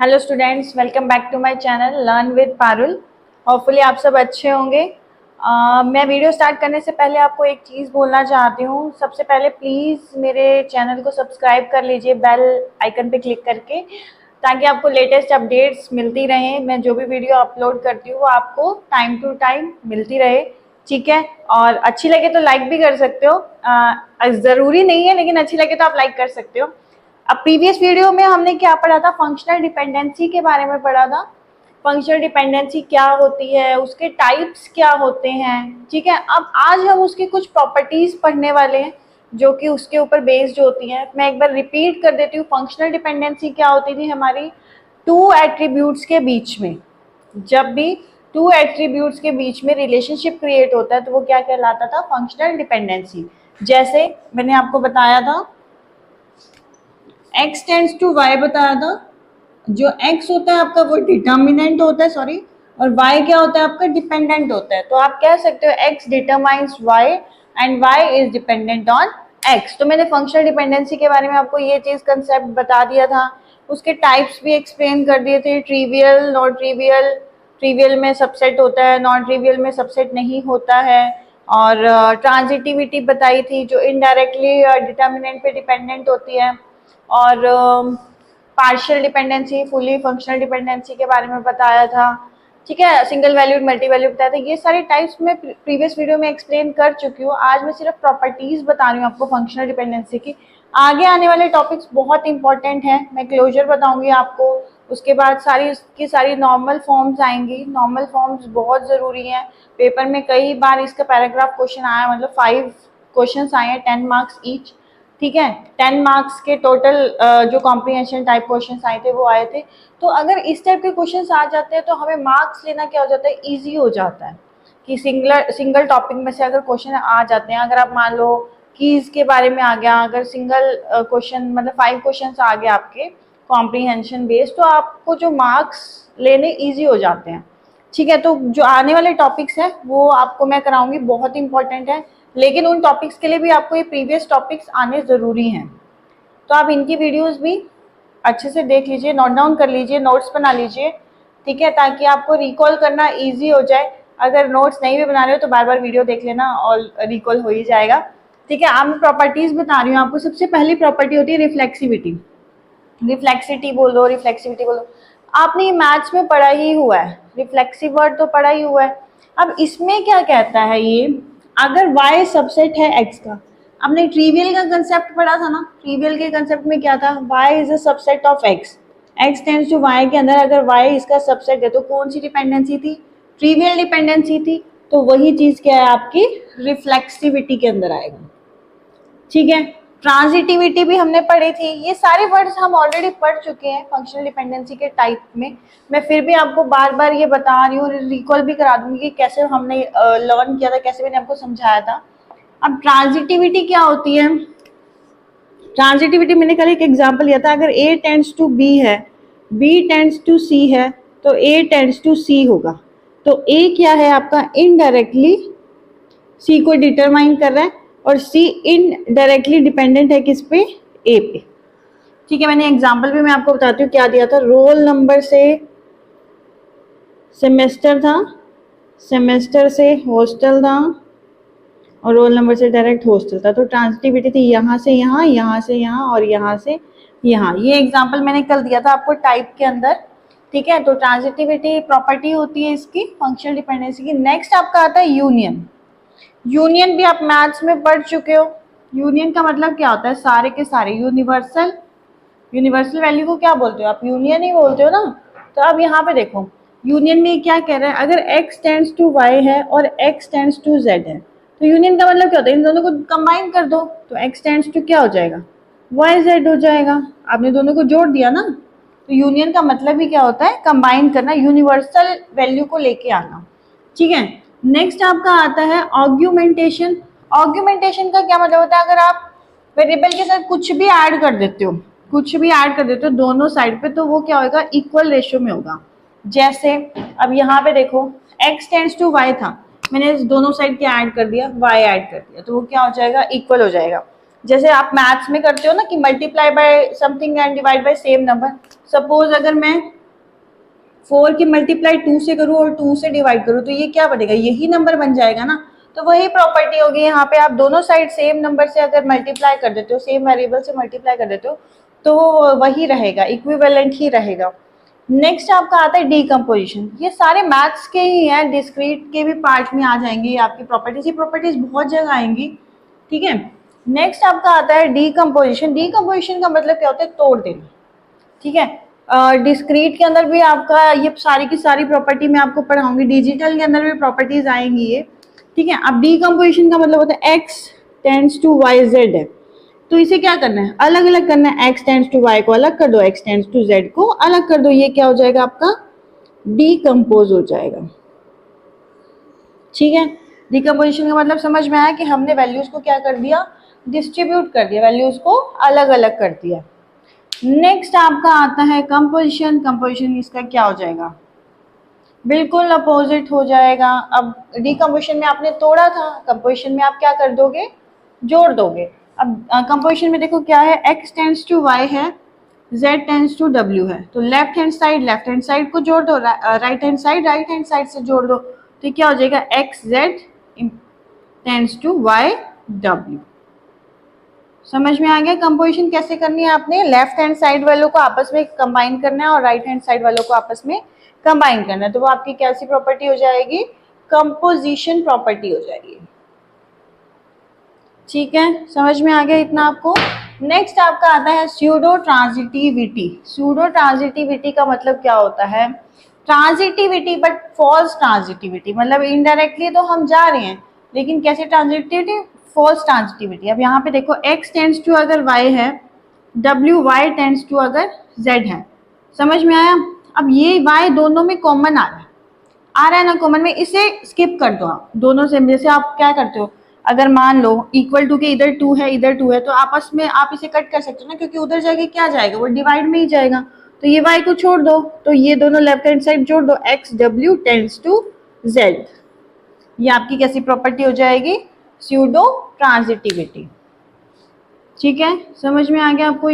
Hello students, welcome back to my channel learn with Parul. Hopefully आप सब अच्छे होंगे। मैं वीडियो स्टार्ट करने से पहले आपको एक चीज़ बोलना चाहती हूँ। सबसे पहले प्लीज़ मेरे चैनल को सब्सक्राइब कर लीजिए बेल आइकन पे क्लिक करके, ताकि आपको लेटेस्ट अपडेट्स मिलती रहें। मैं जो भी वीडियो अपलोड करती हूँ वो आपको टाइम टू टाइम मिलती रहे, ठीक है। और अच्छी लगे तो लाइक भी कर सकते हो, ज़रूरी नहीं है लेकिन अच्छी लगे तो आप लाइक कर सकते हो। अब प्रीवियस वीडियो में हमने क्या पढ़ा था, फंक्शनल डिपेंडेंसी के बारे में पढ़ा था। फंक्शनल डिपेंडेंसी क्या होती है, उसके टाइप्स क्या होते हैं, ठीक है। अब आज हम उसकी कुछ प्रॉपर्टीज पढ़ने वाले हैं जो कि उसके ऊपर बेस्ड होती हैं। मैं एक बार रिपीट कर देती हूँ, फंक्शनल डिपेंडेंसी क्या होती थी हमारी, टू एट्रीब्यूट्स के बीच में, जब भी टू एट्रीब्यूट्स के बीच में रिलेशनशिप क्रिएट होता है तो वो क्या कहलाता था, फंक्शनल डिपेंडेंसी। जैसे मैंने आपको बताया था x टेंड्स टू y बताया था। जो x होता है आपका वो डिटर्मिनेंट होता है, सॉरी, और y क्या होता है आपका, डिपेंडेंट होता है। तो आप कह सकते हो x determines y and y is dependent on x। तो मैंने फंक्शनल डिपेंडेंसी के बारे में आपको ये चीज कंसेप्ट बता दिया था, उसके टाइप्स भी एक्सप्लेन कर दिए थे, ट्रिवियल, नॉन ट्रिवियल, ट्रिवियल में सबसेट होता है, नॉन ट्रिवियल में सबसेट नहीं होता है, और ट्रांजिटिविटी बताई थी जो इनडायरेक्टली डिटर्मिनेंट पे डिपेंडेंट होती है, और partial dependency, fully functional dependency के बारे में बताया था, ठीक है। सिंगल वैल्यूड, मल्टी वैल्यूड बताया था। ये सारे टाइप्स में प्रीवियस वीडियो में एक्सप्लेन कर चुकी हूँ। आज मैं सिर्फ प्रॉपर्टीज बता रही हूँ आपको फंक्शनल डिपेंडेंसी की। आगे आने वाले टॉपिक्स बहुत इंपॉर्टेंट हैं, मैं क्लोजर बताऊंगी आपको। उसके बाद सारी नॉर्मल फॉर्म्स आएंगी। नॉर्मल फॉर्म्स बहुत ज़रूरी हैं, पेपर में कई बार इसका पैराग्राफ क्वेश्चन आया, मतलब 5 क्वेश्चन आए हैं, 10 मार्क्स ईच, ठीक है। 10 मार्क्स के टोटल जो कॉम्प्रिहेंशन टाइप क्वेश्चंस आए थे वो आए थे। तो अगर इस टाइप के क्वेश्चंस आ जाते हैं तो हमें मार्क्स लेना क्या हो जाता है, इजी हो जाता है कि सिंगल टॉपिक में से अगर क्वेश्चन आ जाते हैं, अगर आप मान लो कीज के बारे में आ गया, अगर सिंगल क्वेश्चन मतलब 5 क्वेश्चन आ गए आपके कॉम्प्रिहेंशन बेस्ड, तो आपको जो मार्क्स लेने ईजी हो जाते हैं, ठीक है। तो जो आने वाले टॉपिक्स हैं वो आपको मैं कराऊंगी, बहुत इंपॉर्टेंट है, लेकिन उन टॉपिक्स के लिए भी आपको ये प्रीवियस टॉपिक्स आने ज़रूरी हैं। तो आप इनकी वीडियोस भी अच्छे से देख लीजिए, नोट डाउन कर लीजिए, नोट्स बना लीजिए, ठीक है, ताकि आपको रिकॉल करना इजी हो जाए। अगर नोट्स नहीं भी बना रहे हो तो बार बार वीडियो देख लेना और रिकॉल हो ही जाएगा, ठीक है। अब मैं प्रॉपर्टीज बता रही हूँ आपको। सबसे पहली प्रॉपर्टी होती है रिफ्लेक्सिविटी। रिफ्लेक्सिविटी बोलो, रिफ्लेक्सिविटी बोलो, आपने ये मैथ्स में पढ़ा ही हुआ है, रिफ्लेक्सिव वर्ड तो पढ़ा ही हुआ है। अब इसमें क्या कहता है ये, अगर y सबसेट है x का, आपने ट्रिवियल का कंसेप्ट पढ़ा था ना, ट्रिवियल के कंसेप्ट में क्या था, y is a subset of x, x tends to y के अंदर अगर y इसका सबसेट है तो कौन सी डिपेंडेंसी थी, ट्रिवियल डिपेंडेंसी थी। तो वही चीज क्या है आपकी रिफ्लेक्सिविटी के अंदर आएगा, ठीक है। ट्रांजिटिविटी भी हमने पढ़ी थी। ये सारे वर्ड्स हम ऑलरेडी पढ़ चुके हैं फंक्शनल डिपेंडेंसी के टाइप में। मैं फिर भी आपको बार बार ये बता रही हूँ, रिकॉल भी करा दूंगी कि कैसे हमने लर्न किया था, कैसे मैंने आपको समझाया था। अब ट्रांजिटिविटी क्या होती है, ट्रांजिटिविटी मैंने कल एक एग्जाम्पल लिया था, अगर A टेंड्स टू B है, B टेंड्स टू C है, तो A टेंड्स टू C होगा। तो A क्या है आपका, इनडायरेक्टली C को डिटरमाइन कर रहा है, और C इनडायरेक्टली डिपेंडेंट है किस पे, A पे, ठीक है। मैंने एग्जाम्पल भी मैं आपको बताती हूँ क्या दिया था। रोल नंबर से सेमेस्टर था, सेमेस्टर से हॉस्टल था, और रोल नंबर से डायरेक्ट हॉस्टल था। तो ट्रांजिटिविटी थी यहाँ से यहाँ, यहाँ से यहाँ, और यहाँ से यहाँ। ये एग्जाम्पल मैंने कल दिया था आपको टाइप के अंदर, ठीक है। तो ट्रांजिटिविटी प्रॉपर्टी होती है इसकी फंक्शनल डिपेंडेंसी की। नेक्स्ट आपका आता है यूनियन। यूनियन भी आप मैथ्स में पढ़ चुके हो। यूनियन का मतलब क्या होता है, सारे के सारे, यूनिवर्सल, यूनिवर्सल वैल्यू को क्या बोलते हो आप, यूनियन ही बोलते हो ना। तो अब यहाँ पे देखो, यूनियन में क्या कह रहा है, अगर x टेंड्स टू y है और x टेंड्स टू z है, तो यूनियन का मतलब क्या होता है, इन दोनों को कंबाइन कर दो, तो x टेंड्स टू क्या हो जाएगा, yz हो जाएगा। आपने दोनों को जोड़ दिया ना। तो यूनियन का मतलब ही क्या होता है, कंबाइन करना, यूनिवर्सल वैल्यू को लेके आना, ठीक है। नेक्स्ट आपका आता है ऑग्यूमेंटेशन। ऑग्यूमेंटेशन का क्या मतलब होता है, अगर आप वेरिएबल के साथ कुछ भी ऐड कर देते हो, कुछ भी ऐड कर देते हो दोनों साइड पे, तो वो क्या होगा, इक्वल रेशियो में होगा। जैसे अब यहाँ पे देखो, x टेंड्स टू y था, मैंने दोनों साइड क्या ऐड कर दिया, y ऐड कर दिया, तो वो क्या हो जाएगा, इक्वल हो जाएगा। जैसे आप मैथ्स में करते हो ना कि multiply by something and divide by same number. Suppose अगर मैं 4 की मल्टीप्लाई 2 से करूँ और 2 से डिवाइड करूँ तो ये क्या बनेगा, यही नंबर बन जाएगा ना। तो वही प्रॉपर्टी होगी यहाँ पे, आप दोनों साइड सेम नंबर से अगर मल्टीप्लाई कर देते हो, सेम वेरिएबल से मल्टीप्लाई कर देते हो तो वही रहेगा, इक्विवेलेंट ही रहेगा। नेक्स्ट आपका आता है डीकम्पोजिशन। ये सारे मैथ्स के ही हैं, डिस्क्रीट के भी पार्ट में आ जाएंगे ये आपकी प्रॉपर्टीज। ये प्रॉपर्टीज बहुत जगह आएंगी, ठीक है। नेक्स्ट आपका आता है डीकम्पोजिशन। डीकम्पोजिशन का मतलब क्या होता है, तोड़ देना, ठीक है। डिस्क्रीट के अंदर भी आपका ये सारी की सारी प्रॉपर्टी मैं आपको पढ़ाऊंगी, डिजिटल के अंदर भी प्रॉपर्टीज आएंगी ये, ठीक है। अब डीकम्पोजिशन का मतलब होता है x tends to y z है, तो इसे क्या करना है, अलग अलग करना है। x टेंड्स टू y को अलग कर दो, x टेंड्स टू z को अलग कर दो, ये क्या हो जाएगा आपका, डीकम्पोज हो जाएगा, ठीक है। डीकम्पोजिशन का मतलब समझ में आया कि हमने वैल्यूज को क्या कर दिया, डिस्ट्रीब्यूट कर दिया, वैल्यूज को अलग अलग कर दिया। नेक्स्ट आपका आता है कंपोजिशन। कंपोजिशन इसका क्या हो जाएगा, बिल्कुल अपोजिट हो जाएगा। अब डीकम्पोजिशन में आपने तोड़ा था, कंपोजिशन में आप क्या कर दोगे, जोड़ दोगे। अब कंपोजिशन में देखो क्या है, x टेंड्स टू y है, z टेंड्स टू w है, तो लेफ्ट हैंड साइड को जोड़ दो, राइट हैंड साइड से जोड़ दो, तो क्या हो जाएगा, x z tends to y w। समझ में आ गया कंपोजिशन कैसे करनी है, आपने लेफ्ट हैंड साइड वालों को आपस में कंबाइन करना है और राइट हैंड साइड वालों को आपस में कंबाइन करना है, तो वो आपकी कैसी प्रॉपर्टी हो जाएगी, कंपोजिशन प्रॉपर्टी हो जाएगी, ठीक है। समझ में आ गया इतना आपको। नेक्स्ट आपका आता है स्यूडो ट्रांजिटिविटी। स्यूडो ट्रांजिटिविटी का मतलब क्या होता है, ट्रांजिटिविटी बट फॉल्स ट्रांजिटिविटी, मतलब इनडायरेक्टली तो हम जा रहे हैं लेकिन कैसे ट्रांजिटिविटी, फॉल्स ट्रांजिटिविटी। अब यहाँ पे देखो x टेंड्स टू अगर y है, w y टेंड्स टू अगर z है, समझ में आया। अब ये y दोनों में कॉमन आ रहा है ना कॉमन में, इसे स्किप कर दो आप दोनों से। जैसे आप क्या करते हो, अगर मान लो इक्वल टू के इधर 2 है इधर 2 है, तो आपस में आप इसे कट कर सकते हो ना, क्योंकि उधर जाके क्या जाएगा, वो डिवाइड में ही जाएगा। तो ये y को छोड़ दो, तो ये दोनों लेफ्ट हैंड साइड जोड़ दो, x w tends to z। ये आपकी कैसी प्रॉपर्टी हो जाएगी, स्यूडो ट्रांजिटिविटी, ठीक है। समझ में आ गया आपको।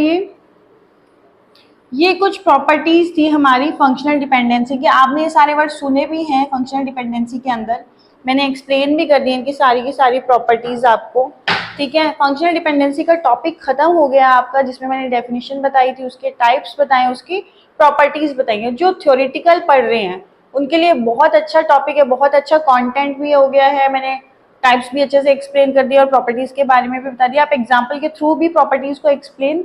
ये कुछ प्रॉपर्टीज थी हमारी फंक्शनल डिपेंडेंसी की। आपने ये सारे वर्ड सुने भी हैं फंक्शनल डिपेंडेंसी के अंदर, मैंने एक्सप्लेन भी कर दी इनकी सारी की सारी प्रॉपर्टीज आपको, ठीक है। फंक्शनल डिपेंडेंसी का टॉपिक खत्म हो गया आपका, जिसमें मैंने डेफिनेशन बताई थी, उसके टाइप्स बताए, उसकी प्रॉपर्टीज बताई। जो थ्योरेटिकल पढ़ रहे हैं उनके लिए बहुत अच्छा टॉपिक है, बहुत अच्छा कंटेंट भी हो गया है। मैंने टाइप्स भी अच्छे से एक्सप्लेन कर दिया और प्रॉपर्टीज के बारे में भी बता दिया। आप एग्जाम्पल के थ्रू भी प्रॉपर्टीज को एक्सप्लेन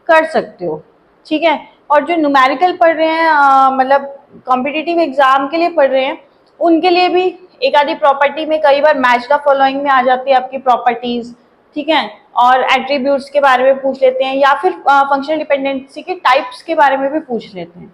कर सकते हो, ठीक है। और जो न्यूमेरिकल पढ़ रहे हैं, मतलब कॉम्पिटिटिव एग्जाम के लिए पढ़ रहे हैं, उनके लिए भी एक आधी प्रॉपर्टी में कई बार मैच द फॉलोइंग में आ जाती है आपकी प्रॉपर्टीज, ठीक है। और एट्रीब्यूट्स के बारे में पूछ लेते हैं, या फिर फंक्शनल डिपेंडेंसी के टाइप्स के बारे में भी पूछ लेते हैं,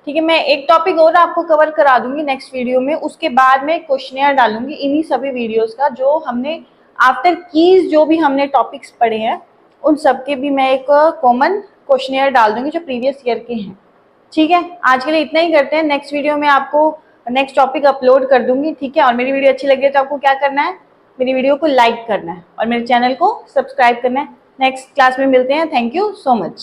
ठीक है। मैं एक टॉपिक और आपको कवर करा दूंगी नेक्स्ट वीडियो में, उसके बाद मैं क्वेश्चनियर डालूंगी इन्हीं सभी वीडियोस का, जो हमने आफ्टर कीज जो भी हमने टॉपिक्स पढ़े हैं उन सब के भी मैं एक कॉमन क्वेश्चनियर डाल दूंगी जो प्रीवियस ईयर के हैं, ठीक है। आज के लिए इतना ही करते हैं, नेक्स्ट वीडियो में आपको नेक्स्ट टॉपिक अपलोड कर दूंगी, ठीक है। और मेरी वीडियो अच्छी लगी है तो आपको क्या करना है, मेरी वीडियो को लाइक करना है और मेरे चैनल को सब्सक्राइब करना है। नेक्स्ट क्लास में मिलते हैं, थैंक यू सो मच।